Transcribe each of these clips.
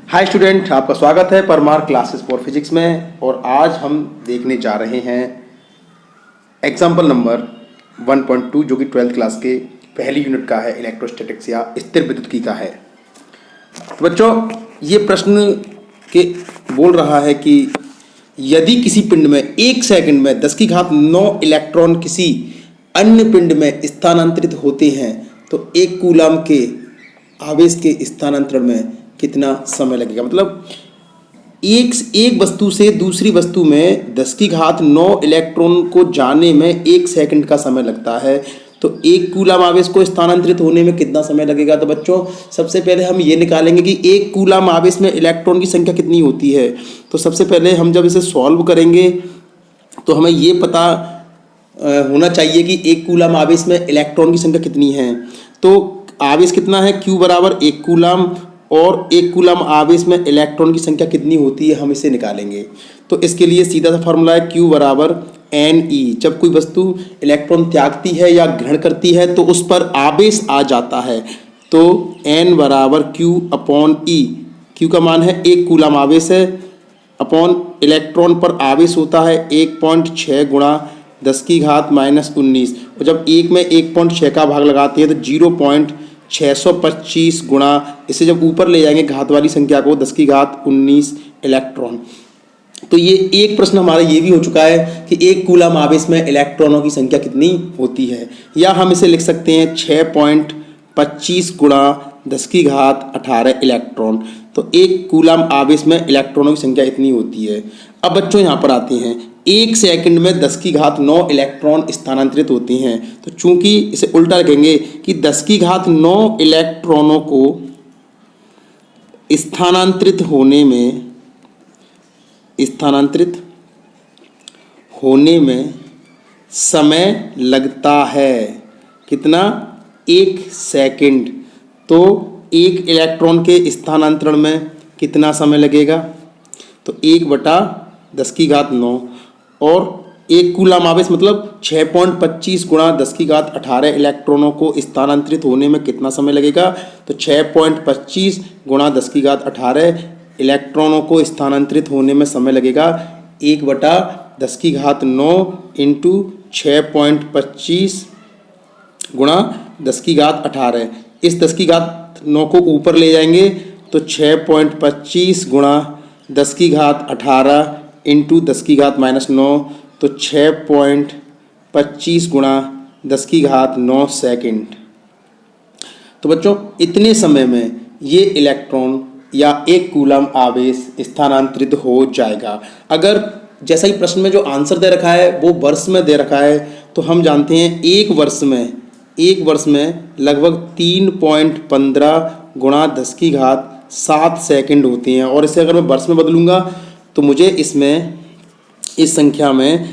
Hi student, आपका स्वागत है परमार क्लासेस फॉर फिजिक्स में। और आज हम देखने जा रहे हैं एग्जाम्पल नंबर 1.2 जो कि 12th क्लास के पहली यूनिट का है, इलेक्ट्रोस्टैटिक्स या स्थिर विद्युत्की का है। तो बच्चों, ये प्रश्न के बोल रहा है कि यदि किसी पिंड में 1 सेकंड में 10⁹ इलेक्ट्रॉन किसी अन्य पिंड में स्थानांतरित होते हैं तो 1 कूलाम के आवेश के स्थानांतरण में कितना समय लगेगा। मतलब एक वस्तु से दूसरी वस्तु में 10⁹ इलेक्ट्रॉन को जाने में 1 सेकंड का समय लगता है, तो 1 कूलाम आवेश को स्थानांतरित होने में कितना समय लगेगा। तो बच्चों, सबसे पहले हम ये निकालेंगे कि 1 कूलाम आवेश में इलेक्ट्रॉन की संख्या कितनी होती है। तो सबसे पहले हम जब इसे सॉल्व करेंगे तो हमें ये पता होना चाहिए कि 1 कूलाम आवेश में इलेक्ट्रॉन की संख्या कितनी है। तो आवेश कितना है, Q बराबर 1 कूलाम, और 1 कूलाम आवेश में इलेक्ट्रॉन की संख्या कितनी होती है हम इसे निकालेंगे। तो इसके लिए सीधा सा फॉर्मूला है Q बराबर Ne। जब कोई वस्तु इलेक्ट्रॉन त्यागती है या ग्रहण करती है तो उस पर आवेश आ जाता है, तो N बराबर Q अपॉन E। Q का मान है 1 कूलाम आवेश है, अपॉन इलेक्ट्रॉन पर आवेश होता है 1.6 गुणा 10⁻⁻19। और जब 1 में 1.6 का भाग लगाते हैं तो 0.625 गुणा, इसे जब ऊपर ले जाएंगे घात वाली संख्या को 10⁻19 इलेक्ट्रॉन। तो ये एक प्रश्न हमारा ये भी हो चुका है कि 1 कूलाम आवेश में इलेक्ट्रॉनों की संख्या कितनी होती है, या हम इसे लिख सकते हैं 6.25 गुणा 10⁻18 इलेक्ट्रॉन। तो 1 कूलाम आवेश में इलेक्ट्रॉनों की संख्या इतनी होती है। अब बच्चों यहाँ पर आते हैं, 1 सेकंड में 10⁹ इलेक्ट्रॉन स्थानांतरित होते हैं। तो चूंकि इसे उल्टा रखेंगे कि 10⁹ इलेक्ट्रॉनों को स्थानांतरित होने में समय लगता है कितना, 1 सेकंड। तो 1 इलेक्ट्रॉन के स्थानांतरण में कितना समय लगेगा, तो 1/10⁹ और 1 कूलाम आवेश मतलब 6.25 गुणा 10⁻18 इलेक्ट्रॉनों को स्थानांतरित होने में कितना समय लगेगा। तो 6.25 गुणा 10⁻18 इलेक्ट्रॉनों को स्थानांतरित होने में समय लगेगा 1/10⁹ इंटू 6.25 गुणा 10⁻18। इस 10⁻9 को ऊपर ले जाएंगे तो 6.25 गुणा 10⁻18 इंटू 10⁻⁻9, तो 6.25 गुणा 10⁻9 सेकंड। तो बच्चों, इतने समय में ये इलेक्ट्रॉन या 1 कूलाम आवेश स्थानांतरित हो जाएगा। अगर जैसा ही प्रश्न में जो आंसर दे रखा है वो वर्ष में दे रखा है, तो हम जानते हैं एक वर्ष में लगभग 3.15 गुणा 10⁻7 सेकंड होती हैं। और इसे अगर मैं वर्ष में बदलूंगा तो मुझे इसमें इस संख्या में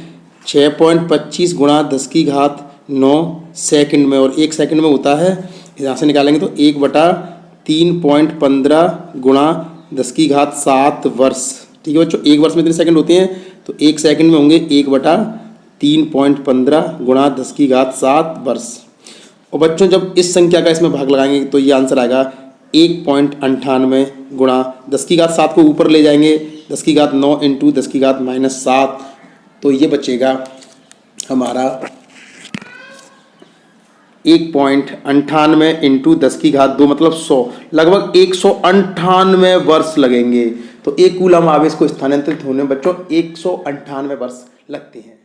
6.25 गुणा 10⁻9 सेकंड में, और 1 सेकंड में होता है, यहाँ से निकालेंगे तो 1/3.15 गुणा 10⁻7 वर्ष। ठीक है बच्चों, 1 वर्ष में कितने सेकंड होते हैं, तो 1 सेकंड में होंगे 1/3.15 गुणा 10⁻7 वर्ष। और बच्चों, जब इस संख्या का इसमें भाग लगाएंगे तो ये आंसर आएगा 1.98 गुणा 10⁻7 को ऊपर ले जाएंगे 10⁻9 इंटू 10⁻⁻7, तो ये बचेगा हमारा 1.98 इंटू 10⁻2 मतलब 100, लगभग 198 वर्ष लगेंगे। तो 1 कूलाम आवेश को स्थानांतरित होने में बच्चों 198 वर्ष लगते हैं।